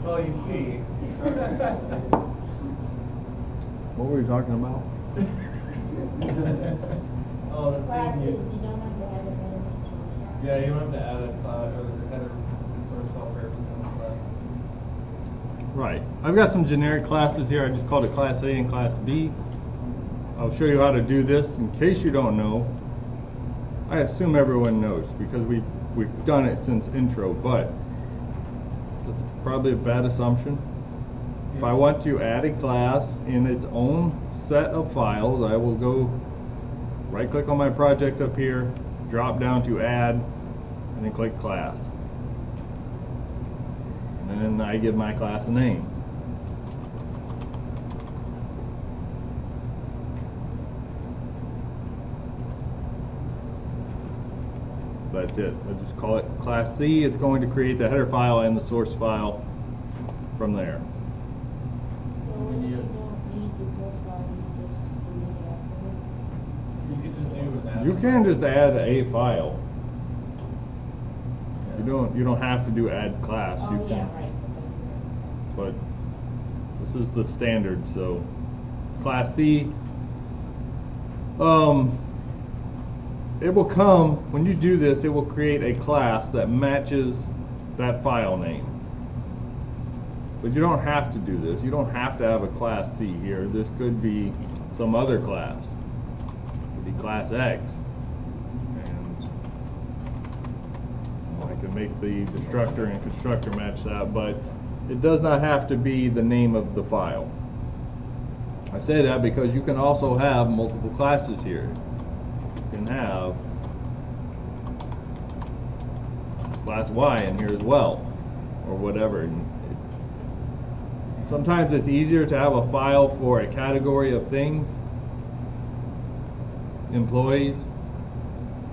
Well, you see. What were you talking about? Oh, the Classes, thing you don't have to add a header. yeah, you don't have to add a class or the header and source file for every single class. Right. I've got some generic classes here. I just called it Class A and Class B. I'll show you how to do this in case you don't know. I assume everyone knows because we've done it since intro, but that's probably a bad assumption. If I want to add a class in its own set of files, I will go right click on my project up here, drop down to add, and then click class. And then I give my class a name. That's it. I just call it Class C. It's going to create the header file and the source file from there. So when you don't need the source file, you just delete it afterwards? You could just do an add. You can just add a file. You don't have to do add class. Oh, You can, yeah, right. but this is the standard. So Class C. It will come, when you do this, it will create a class that matches that file name. But you don't have to do this. You don't have to have a Class C here. This could be some other class. It could be Class X. And I can make the destructor and constructor match that, but it does not have to be the name of the file. I say that because you can also have multiple classes here. You can have class Y in here as well, or whatever. Sometimes it's easier to have a file for a category of things, employees,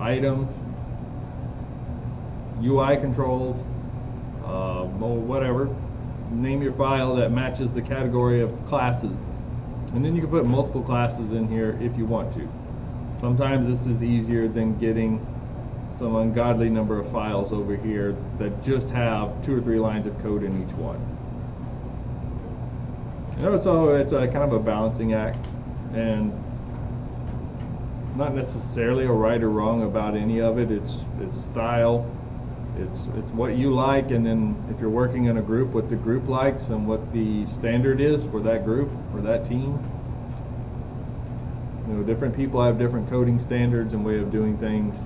items, UI controls, whatever. Name your file that matches the category of classes, and then you can put multiple classes in here if you want to. Sometimes this is easier than getting some ungodly number of files over here that just have 2 or 3 lines of code in each one. You know, so it's a kind of a balancing act, and not necessarily a right or wrong about any of it. It's style. It's what you like, and then if you're working in a group, what the group likes and what the standard is for that group or that team. You know, different people have different coding standards and way of doing things.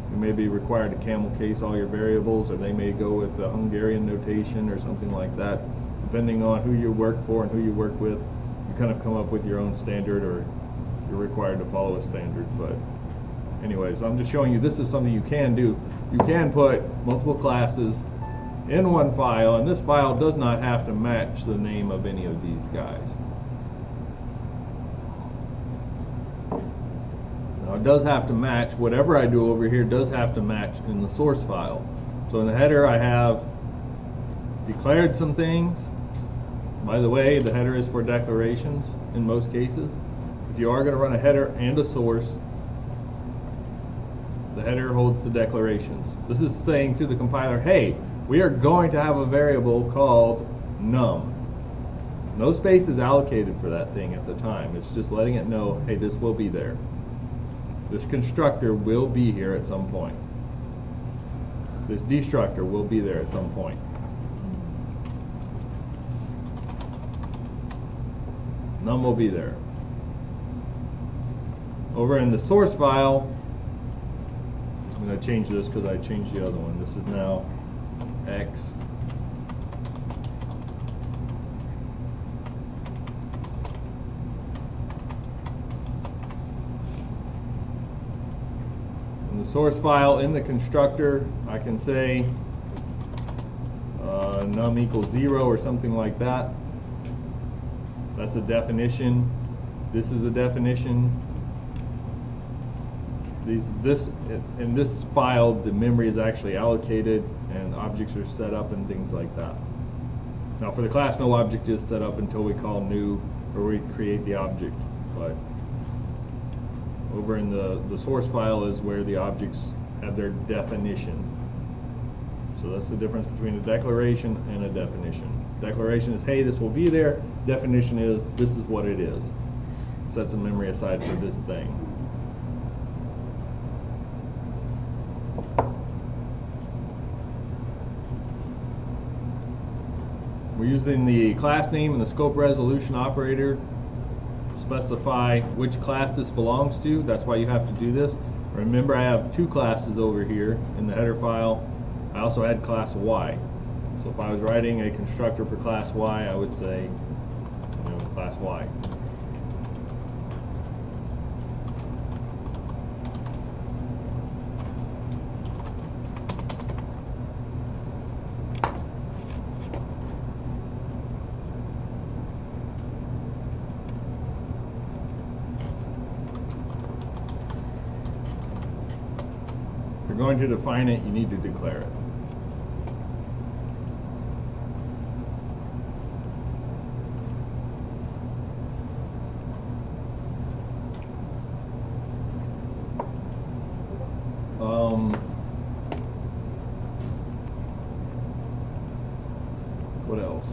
You may be required to camel case all your variables, or they may go with the Hungarian notation or something like that. Depending on who you work for and who you work with, you kind of come up with your own standard, or you're required to follow a standard. But anyways, I'm just showing you this is something you can do. You can put multiple classes in one file, and this file does not have to match the name of any of these guys. Now it does have to match, whatever I do over here does have to match in the source file. So in the header I have declared some things. By the way, the header is for declarations in most cases. If you are going to run a header and a source, the header holds the declarations. This is saying to the compiler, hey, we are going to have a variable called num. No space is allocated for that thing at the time. It's just letting it know, hey, this will be there. This constructor will be here at some point. This destructor will be there at some point. Num will be there. Over in the source file, I'm going to change this because I changed the other one. This is now X. In the source file, in the constructor, I can say num equals 0 or something like that. That's a definition. This is a definition. In this file, the memory is actually allocated and objects are set up and things like that. Now for the class, no object is set up until we call new or we create the object. But over in the source file is where the objects have their definition. So that's the difference between a declaration and a definition. Declaration is, hey, this will be there. Definition is, this is what it is. Set some memory aside for this thing. We're using the class name and the scope resolution operator to specify which class this belongs to. That's why you have to do this. Remember, I have two classes over here in the header file. I also had class Y. So if I was writing a constructor for class Y, I would say, class Y. If you're going to define it, you need to declare it. What else?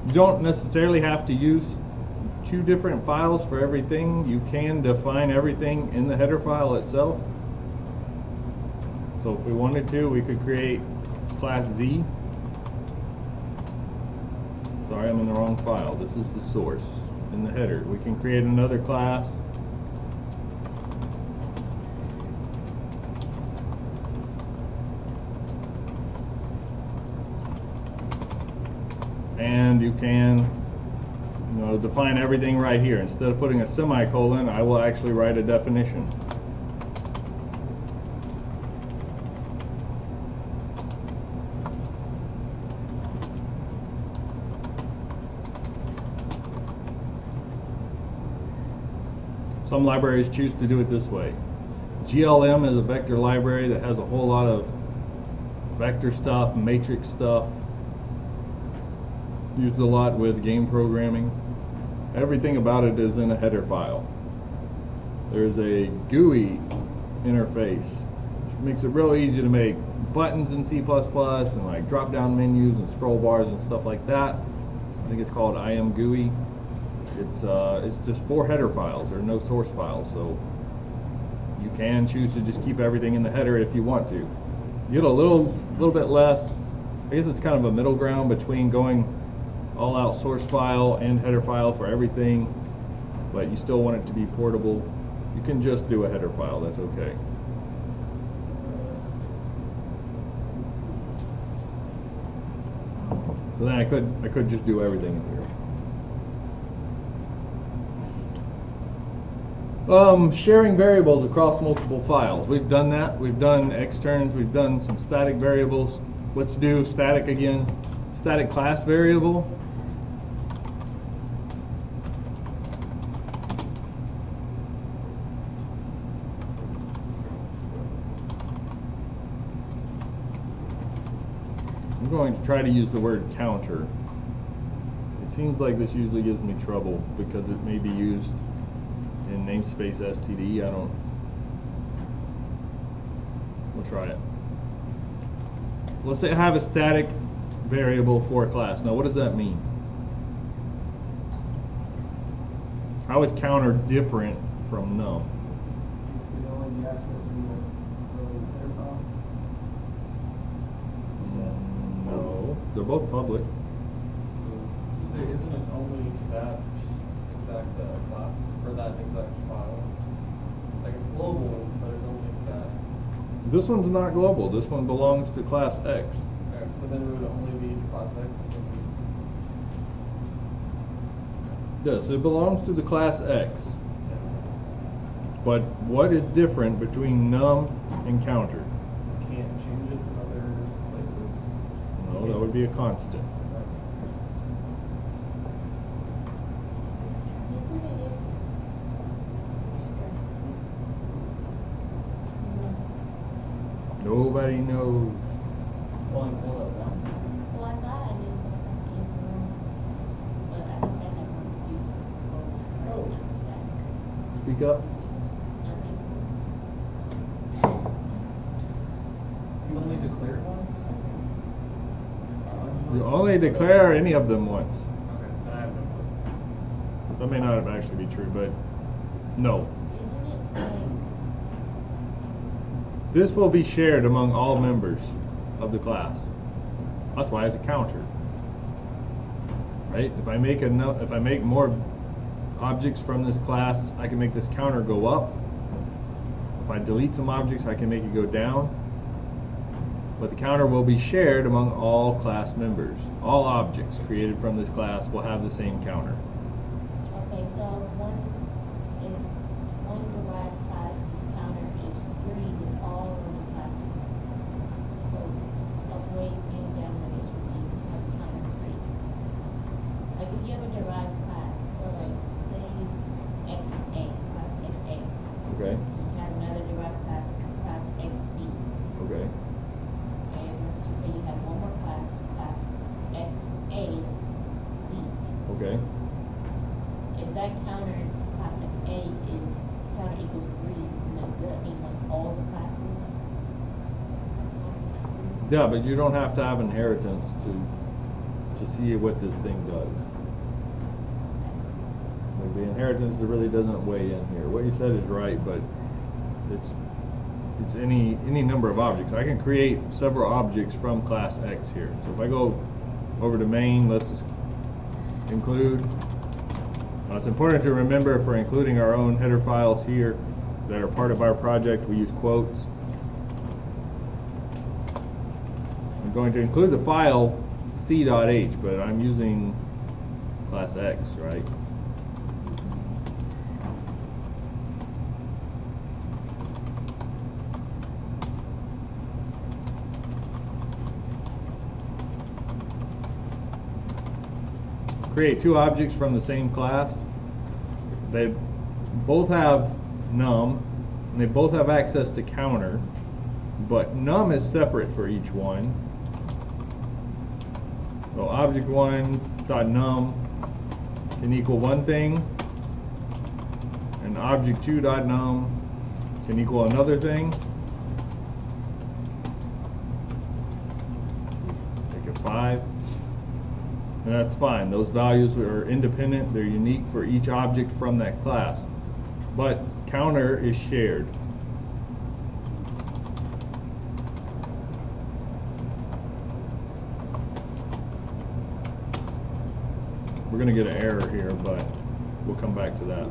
You don't necessarily have to use two different files for everything. You can define everything in the header file itself. So if we wanted to, we could create class Z. Sorry, I'm in the wrong file. This is the source in the header. We can create another class. And you can define everything right here. Instead of putting a semicolon, I will actually write a definition. Some libraries choose to do it this way. GLM is a vector library that has a whole lot of vector stuff, matrix stuff. Used a lot with game programming. Everything about it is in a header file. There's a GUI interface, which makes it real easy to make buttons in C++ and like drop down menus and scroll bars and stuff like that. I think it's called IMGUI. It's just 4 header files. There are no source files, so you can choose to just keep everything in the header if you want to. You get a little bit less. I guess it's kind of a middle ground between going all out source file and header file for everything, but you still want it to be portable. You can just do a header file, that's okay. So then I could just do everything in here. Sharing variables across multiple files. We've done that. We've done externs. We've done some static variables. Let's do static again. Static class variable. I'm going to try to use the word counter. It seems like this usually gives me trouble because it may be used in namespace std. We'll try it. Let's say I have a static variable for a class. Now what does that mean? How is counter different from num? You can only be accessing the header file. No, they're both public. So isn't it only to that exact class, or that exact file? Like it's global, but it's only to that. This one's not global. This one belongs to class X. Okay, so then it would only be to class X. Yes, it belongs to the class X. But what is different between num and counter? Can't change it in other places. No, that would it'll be a constant. Isn't it if? Nobody knows. Only pull it once. Well, I thought I did, but I can't remember. But I think that had more to do with Oh. stack. Speak up. You only declare once? You only declare any of them once. Okay, then I have no clue. That may not actually be true, but no. Isn't it like, This will be shared among all members of the class. That's why it's a counter. Right? If I make more objects from this class, I can make this counter go up. If I delete some objects, I can make it go down. But the counter will be shared among all class members. All objects created from this class will have the same counter. okay, so if one derived class counter is 3, then all of the classes, so upgrade and downgrade would be have counter 3. Like if you have a derived class, so like say XA, class XA. Okay? You have another derived class, class XB. Okay. And let's just say you have one more class, class XAB. Okay. If that counter, class A is, counter equals 3, then does that mean like all the classes? Yeah, but you don't have to have inheritance to see what this thing does. Like the inheritance really doesn't weigh in here. What you said is right, but it's any number of objects. I can create several objects from class X here. So if I go over to main, let's just include. Now it's important to remember if we're including our own header files here that are part of our project, we use quotes. I'm going to include the file c.h, but I'm using class X, right? Create two objects from the same class. They both have num, and they both have access to counter, but num is separate for each one. So object1.num can equal one thing, and object2.num can equal another thing. Make it 5. And that's fine. Those values are independent. They're unique for each object from that class. But counter is shared. We're going to get an error here, but we'll come back to that.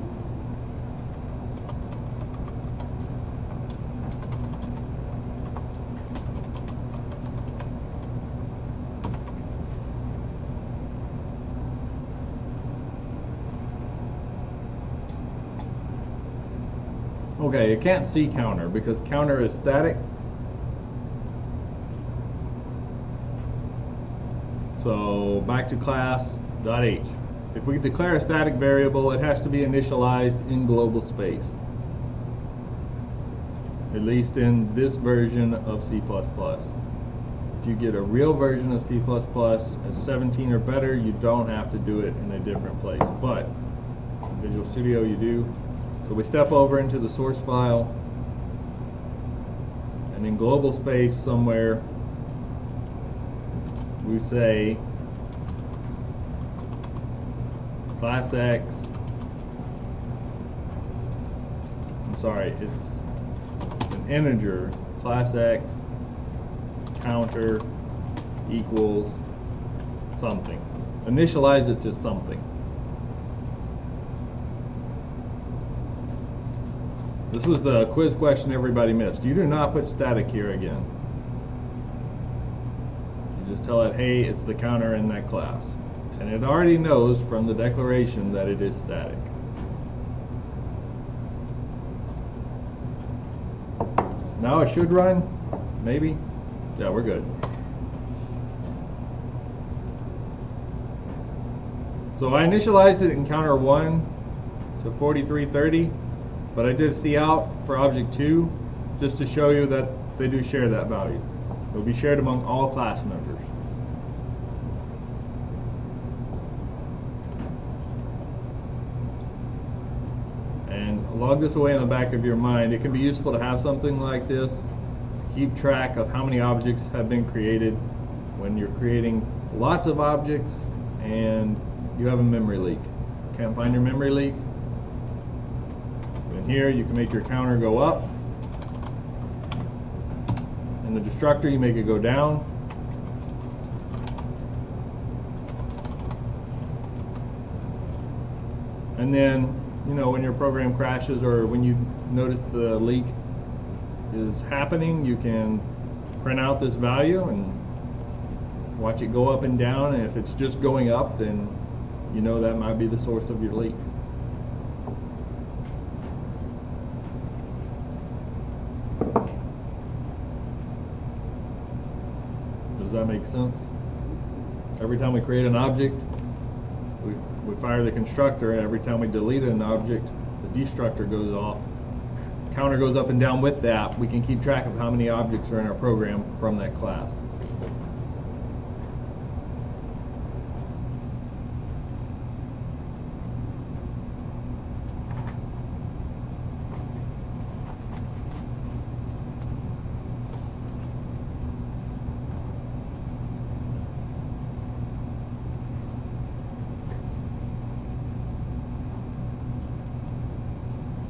Okay, you can't see counter because counter is static. So back to class.h. If we declare a static variable, it has to be initialized in global space. At least in this version of C++. If you get a real version of C++ at 17 or better, you don't have to do it in a different place. But in Visual Studio you do. So we step over into the source file, and in global space somewhere we say class X, I'm sorry, it's an integer, class X counter equals something. Initialize it to something. This was the quiz question everybody missed. You do not put static here again. You just tell it, hey, it's the counter in that class. And it already knows from the declaration that it is static. Now it should run, maybe? Yeah, we're good. So I initialized it in counter 1 to 4330, but I did see out for object 2 just to show you that they do share that value. It will be shared among all class members. And log this away in the back of your mind. It can be useful to have something like this to keep track of how many objects have been created when you're creating lots of objects and you have a memory leak. Can't find your memory leak? In here you can make your counter go up. In the destructor you make it go down. And then, you know, when your program crashes or when you notice the leak is happening, you can print out this value and watch it go up and down, and if it's just going up, then you know that might be the source of your leak. Does that make sense? Every time we create an object, we fire the constructor, and every time we delete an object, the destructor goes off. Counter goes up and down with that. We can keep track of how many objects are in our program from that class.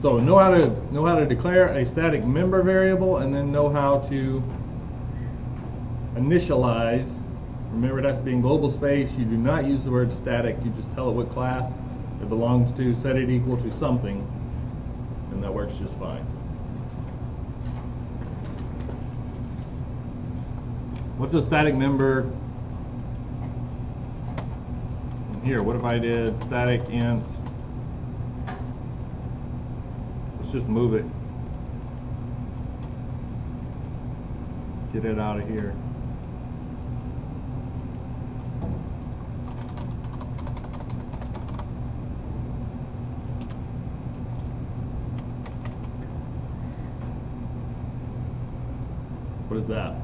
So know how to declare a static member variable, and then know how to initialize. Remember, it has to be in global space. You do not use the word static. You just tell it what class it belongs to, set it equal to something, and that works just fine. What's a static member? And here, what if I did static int? Just move it. Get it out of here. What is that?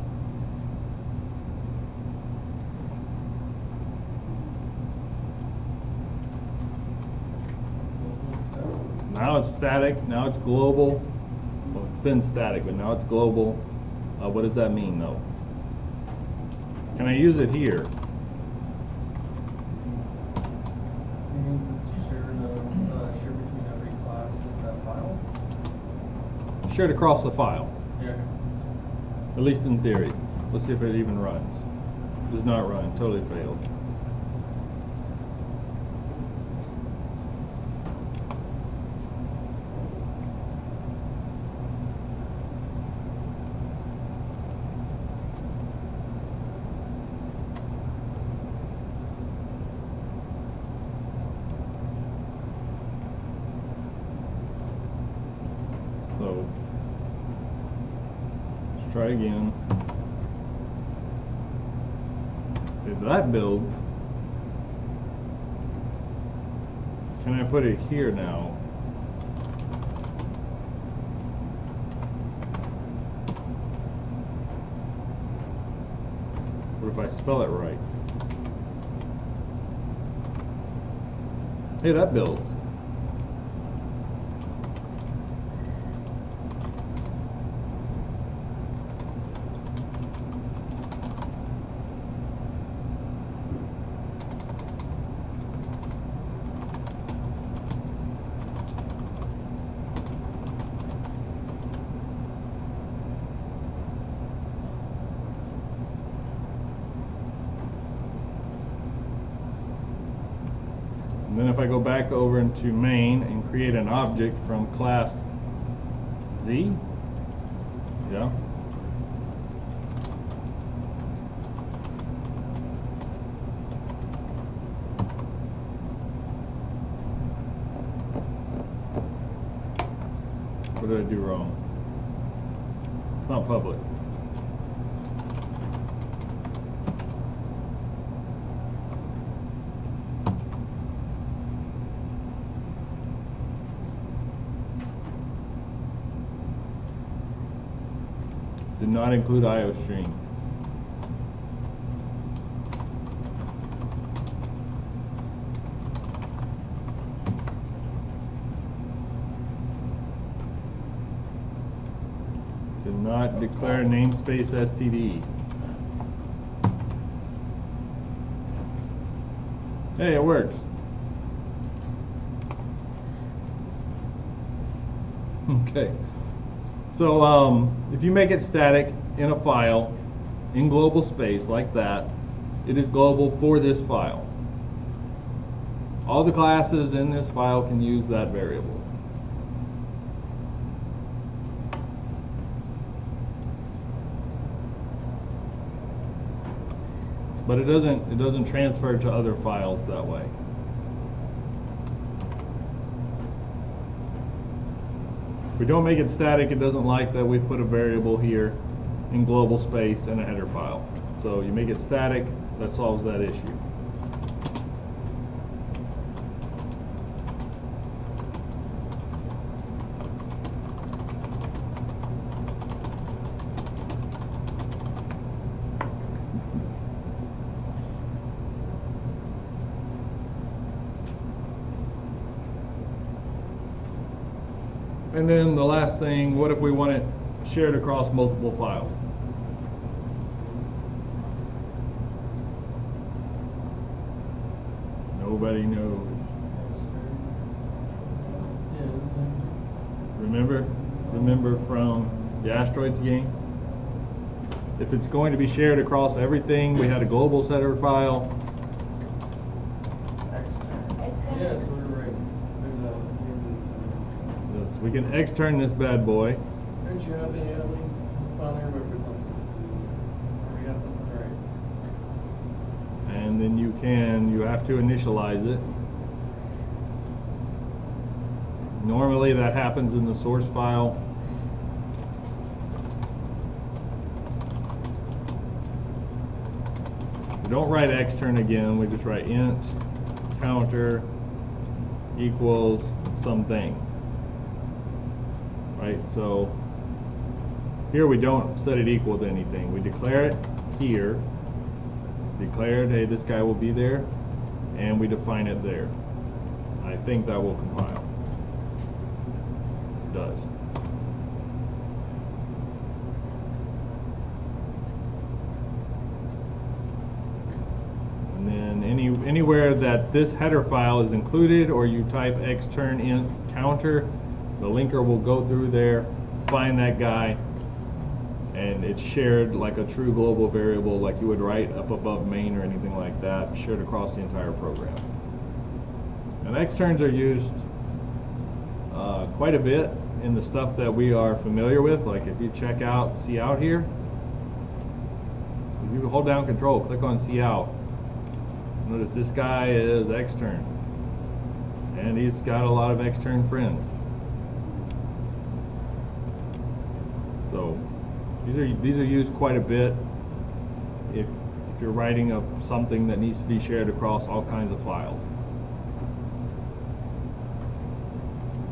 Now it's static, now it's global. Well, it's been static, but now it's global. What does that mean, though? Can I use it here? It means it's shared between every class in that file. Shared across the file, Yeah. at least in theory. Let's see if it even runs. Does not run, totally failed. So let's try again. If that builds, can I put it here now? What if I spell it right? Hey, that builds. And then if I go back over into main and create an object from class Z, yeah. What did I do wrong? It's not public. Did not include IO strings. Did not declare namespace STD. Hey, it works. Okay. So if you make it static in a file in global space like that, it is global for this file. All the classes in this file can use that variable. But it doesn't transfer to other files that way. If we don't make it static, it doesn't like that we put a variable here in global space in a header file. So you make it static, that solves that issue. And then the last thing, what if we want it shared across multiple files? Nobody knows. Remember from the Asteroids game? If it's going to be shared across everything, we had a global setter file. Yes, we're right. Yes, we can extern this bad boy. Don't you have any other on there, but for something? Or we got something right? And then you have to initialize it. Normally that happens in the source file. We don't write extern again, we just write int counter equals something. Right, so here we don't set it equal to anything. We declare it here, declared, hey, this guy will be there, and we define it there. I think that will compile. It does. And then anywhere that this header file is included, or you type extern int counter, the linker will go through there, find that guy, and it's shared like a true global variable, like you would write up above main or anything like that, shared across the entire program. And externs are used quite a bit in the stuff that we are familiar with. Like if you check out see out here, if you hold down control, click on see out, notice this guy is extern, and he's got a lot of extern friends. So these are used quite a bit if you're writing up something that needs to be shared across all kinds of files.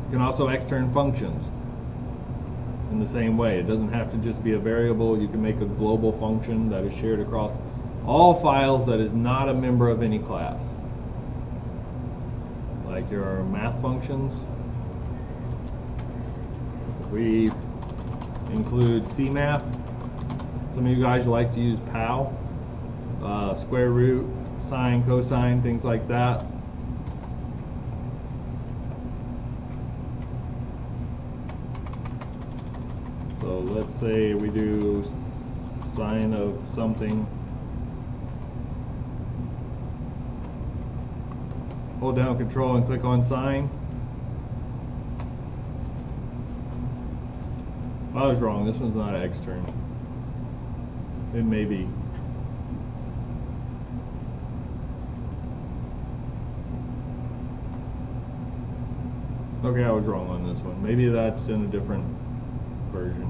You can also extern functions in the same way. It doesn't have to just be a variable. You can make a global function that is shared across all files that is not a member of any class. Like your math functions. We include CMath. Some of you guys like to use POW, square root, sine, cosine, things like that. So let's say we do sine of something. Hold down control and click on sine. I was wrong, this one's not extern. It may be. Okay, I was wrong on this one. Maybe that's in a different version.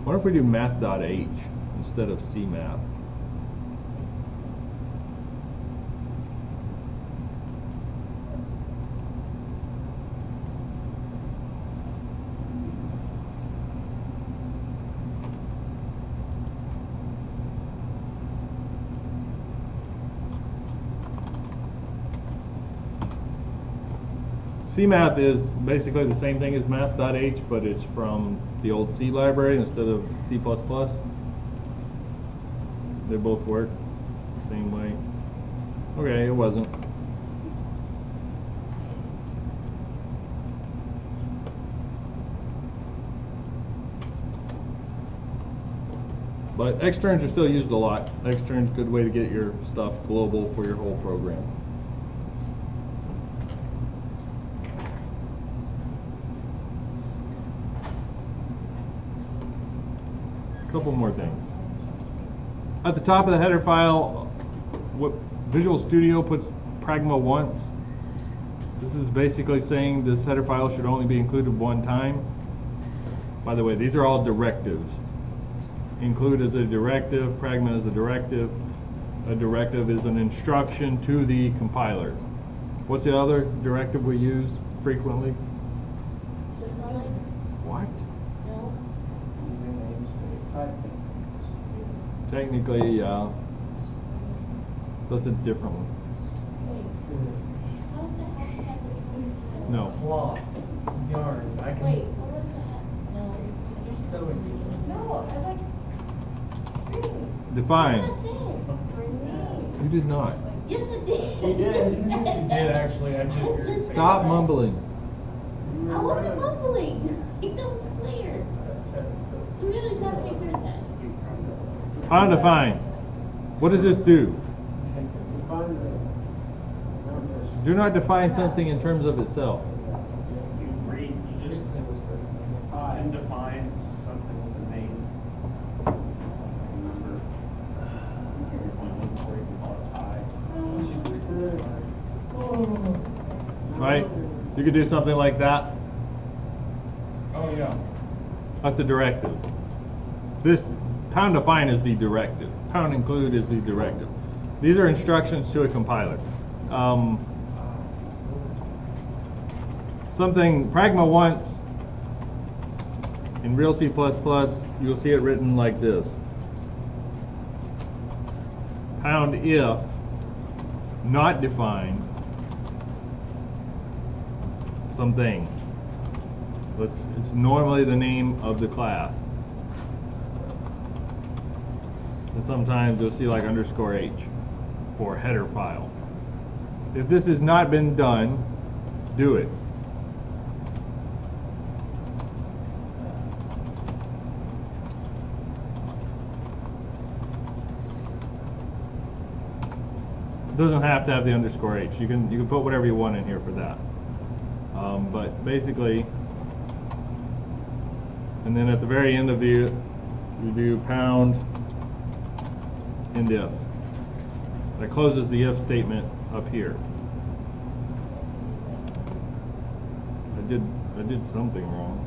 What if we do math.h instead of CMath? CMath is basically the same thing as math.h, but it's from the old C library instead of C++. They both work the same way. Okay, it wasn't. But externs are still used a lot. Externs, good way to get your stuff global for your whole program. A couple more things. At the top of the header file, what Visual Studio puts pragma once. This is basically saying this header file should only be included one time. By the way, these are all directives. Include is a directive, pragma is a directive. A directive is an instruction to the compiler. What's the other directive we use frequently? System. What? No. Using namespace. Technically, yeah. That's a different one. Wait. How is the hash tag? No. Cloth, yarn, I can. Wait, what was that? No. I guess- Sewing. No, I like. Define. Yes, it did. You did not. Yes, it did. He did. She did actually. I just heard her say Stop that. mumbling. I wasn't mumbling. It was clear. You really got me through that. Undefine. What does this do? Do not define something in terms of itself. You just can define something with a name. Remember, you can call it tie. Right? You could do something like that. Oh yeah. That's a directive. This pound define is the directive. Pound include is the directive. These are instructions to a compiler. Something pragma once in real C++, you'll see it written like this. Pound if not defined something. It's normally the name of the class. And sometimes you'll see like _h for header file. If this has not been done, do it. It doesn't have to have the _h. You can put whatever you want in here for that. But basically, and then at the very end of you do pound end if. That closes the if statement up here. I did something wrong.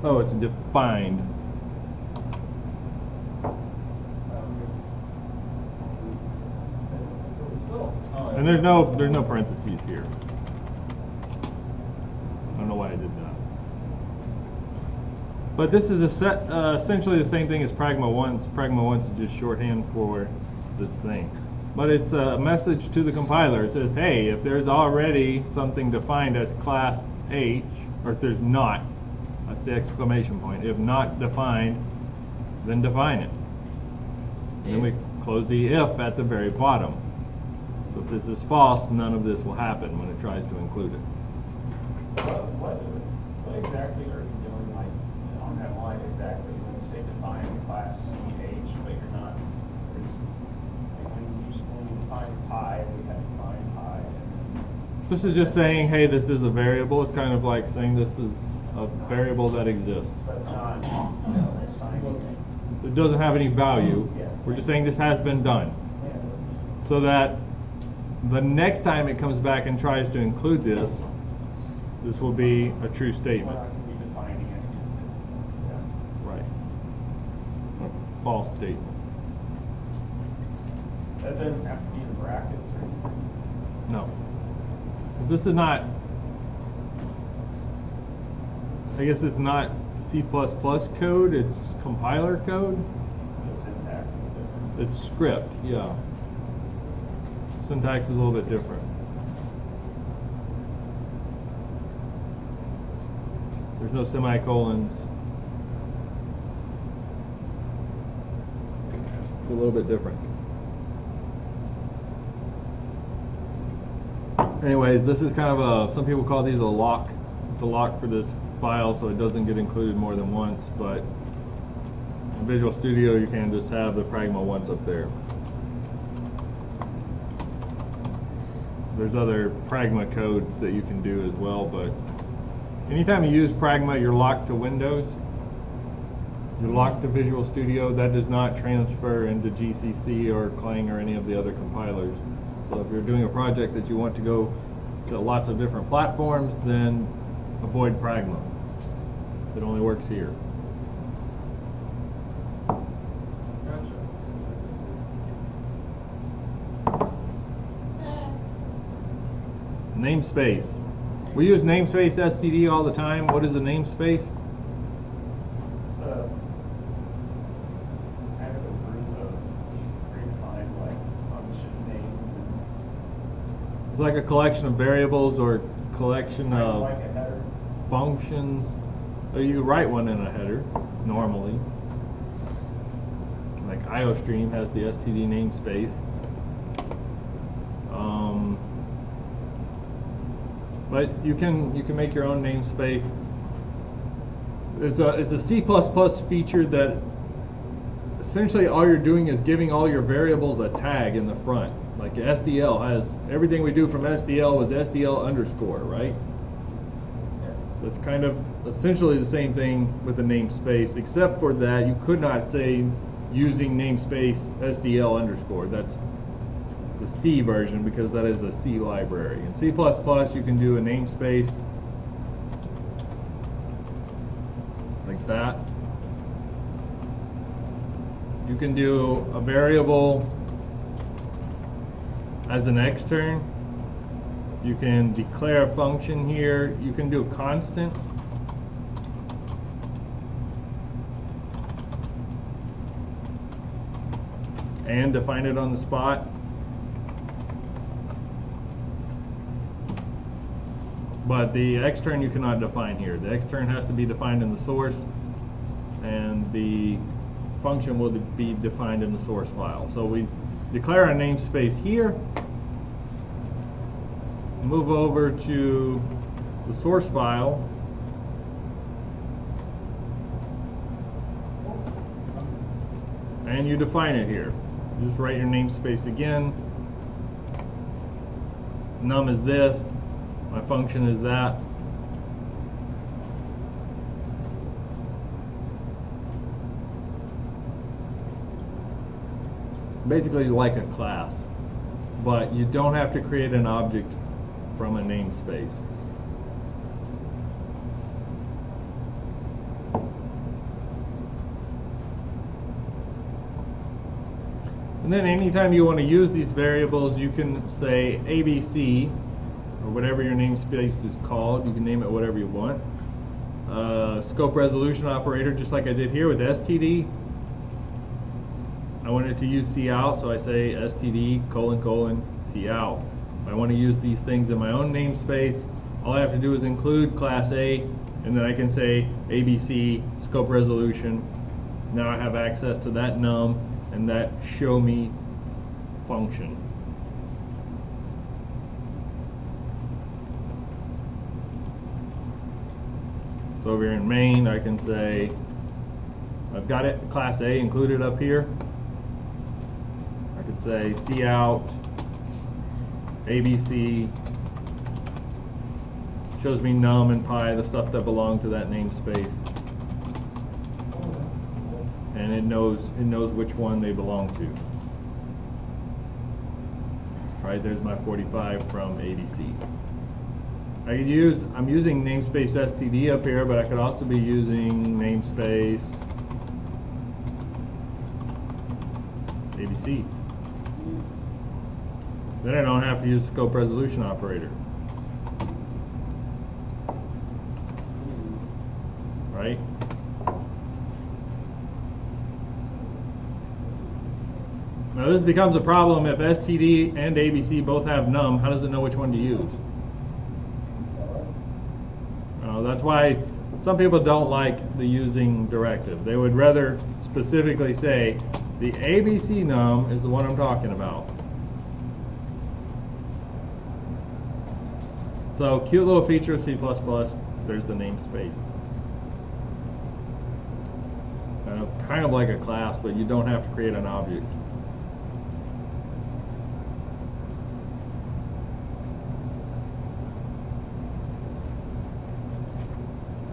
Oh, it's defined. And there's no parentheses here. I don't know why I did that. But this is essentially the same thing as pragma once. Pragma once is just shorthand for this thing. But it's a message to the compiler. It says, hey, if there's already something defined as class H, or if there's not, that's the exclamation point. If not defined, then define it. And then we close the if at the very bottom. So if this is false, none of this will happen when it tries to include it. What exactly are you doing, like, on that line exactly, when you say define class CH, but you're not, like, when you define pi, we have define pi, and then This is just saying, hey, this is a variable. It's kind of like saying this is a variable that exists. but not, assigning. It doesn't have any value. We're just saying this has been done. So that the next time it comes back and tries to include this, this will be a true statement. We're not going to be defining it. Yeah. Right. A false statement. That doesn't have to be in brackets or anything. No. 'Cause this is not, I guess it's not C++ code, it's compiler code. the syntax is different. It's script, yeah. Syntax is a little bit different. There's no semicolons. It's a little bit different. Anyways, this is kind of some people call these a lock. It's a lock for this file so it doesn't get included more than once, but in Visual Studio you can just have the Pragma once up there. There's other Pragma codes that you can do as well, but anytime you use Pragma, you're locked to Windows. You're locked to Visual Studio. That does not transfer into GCC or Clang or any of the other compilers. So if you're doing a project that you want to go to lots of different platforms, then avoid Pragma. It only works here. Gotcha. Namespace. We use namespace STD all the time. What is a namespace? It's a kind of a group of predefined like function names and It's like a collection of variables or collection kind of of like a header. functions. Or you write one in a header normally. Like IOStream has the STD namespace. But you can make your own namespace. It's a C++ feature that essentially all you're doing is giving all your variables a tag in the front. Like SDL has everything we do from SDL was SDL underscore, right? Yes. That's kind of essentially the same thing with the namespace, except for that you could not say using namespace SDL underscore. That's the C version because that is a C library. In C++ you can do a namespace like that. You can do a variable as an extern. You can declare a function here. You can do a constant. And define it on the spot. But the extern you cannot define here. The extern has to be defined in the source, and the function will be defined in the source file. So we declare our namespace here, move over to the source file, and you define it here. You just write your namespace again. Num is this. My function is that. Basically like a class, but you don't have to create an object from a namespace. And then anytime you want to use these variables, you can say ABC, or whatever your namespace is called. You can name it whatever you want. Scope resolution operator, just like I did here with STD. I want it to use cout, so I say STD : cout. If I want to use these things in my own namespace, all I have to do is include class A, and then I can say ABC scope resolution. Now I have access to that num and that show me function. So over here in main, I can say I've got it class A included up here. I could say cout ABC shows me num and pi, the stuff that belong to that namespace, and it knows which one they belong to. Right, there's my 45 from ABC. I'm using namespace STD up here, but I could also be using namespace ABC. Then I don't have to use the scope resolution operator. Right? Now this becomes a problem if STD and ABC both have num. How does it know which one to use? That's why some people don't like the using directive. They would rather specifically say the ABC num is the one I'm talking about. So cute little feature of C++, there's the namespace. Kind of like a class, but you don't have to create an object.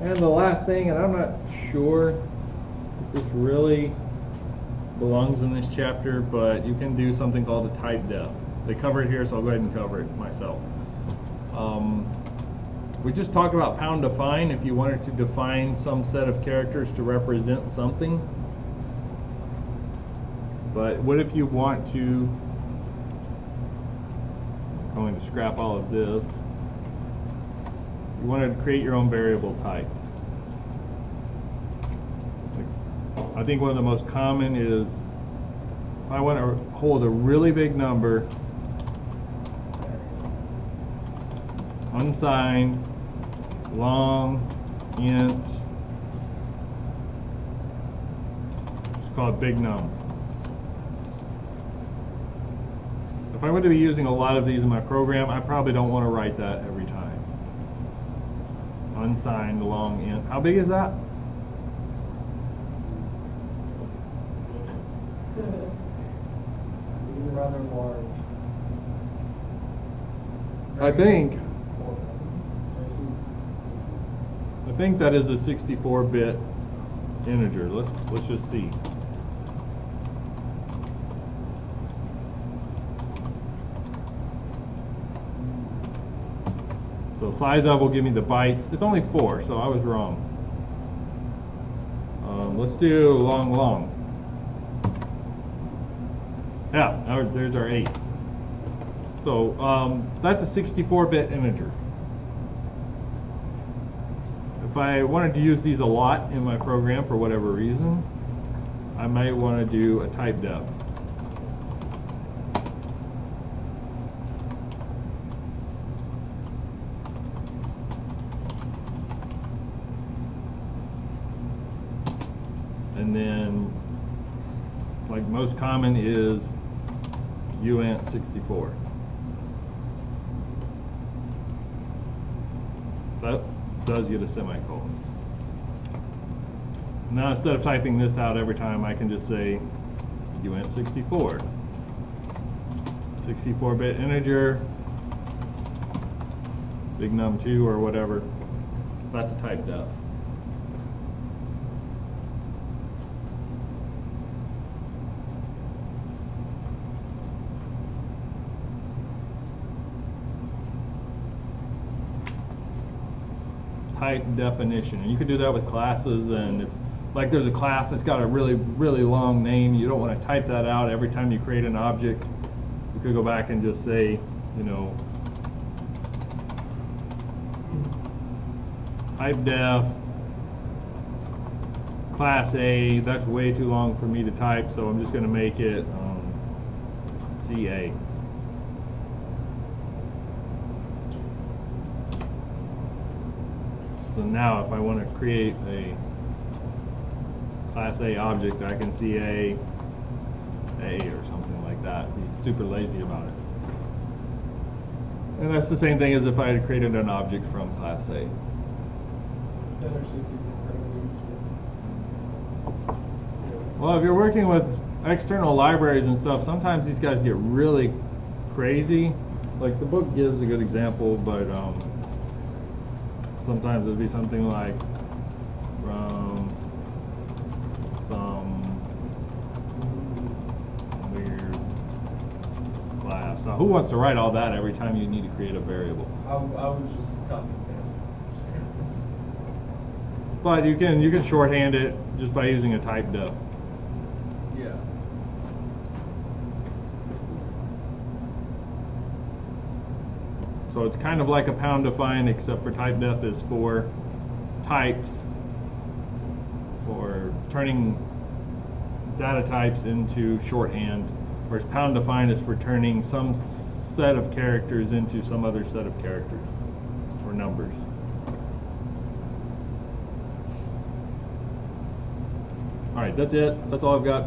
And the last thing, and I'm not sure if this really belongs in this chapter, but you can do something called a type def. They cover it here, so I'll go ahead and cover it myself. We just talked about pound define. If you wanted to define some set of characters to represent something. But what if you want to, I'm going to scrap all of this. You want to create your own variable type. I think one of the most common is, if I want to hold a really big number, unsigned, long, int, just call it big num. If I'm going to be using a lot of these in my program, I probably don't want to write that every time. Unsigned, long, int. How big is that? Rather large. I think that is a 64-bit integer. Let's just see. So size of will give me the bytes. It's only 4, so I was wrong. Let's do long. Yeah, there's our 8. So that's a 64-bit integer. If I wanted to use these a lot in my program for whatever reason, I might want to do a type def. And then, like most common is uint 64. That does get a semicolon. Now instead of typing this out every time, I can just say uint 64. 64-bit integer, big num2 or whatever. That's a type def. Type definition, and you could do that with classes. And if like there's a class that's got a really long name, you don't want to type that out every time you create an object. You could go back and just say, you know, type def class A. That's way too long for me to type, so I'm just going to make it CA. So now if I want to create a class A object, I can see A or something like that. Be super lazy about it. And that's the same thing as if I had created an object from class A. That actually seems incredibly useful. Well, if you're working with external libraries and stuff, sometimes these guys get really crazy. Like the book gives a good example, but sometimes it'd be something like from some weird class. Now, who wants to write all that every time you need to create a variable? I was just copy and paste. But you can shorthand it just by using a type def. Yeah. So it's kind of like a pound define, except for type def is for types, for turning data types into shorthand Whereas pound defined is for turning some set of characters into some other set of characters or numbers. Alright, that's it. That's all I've got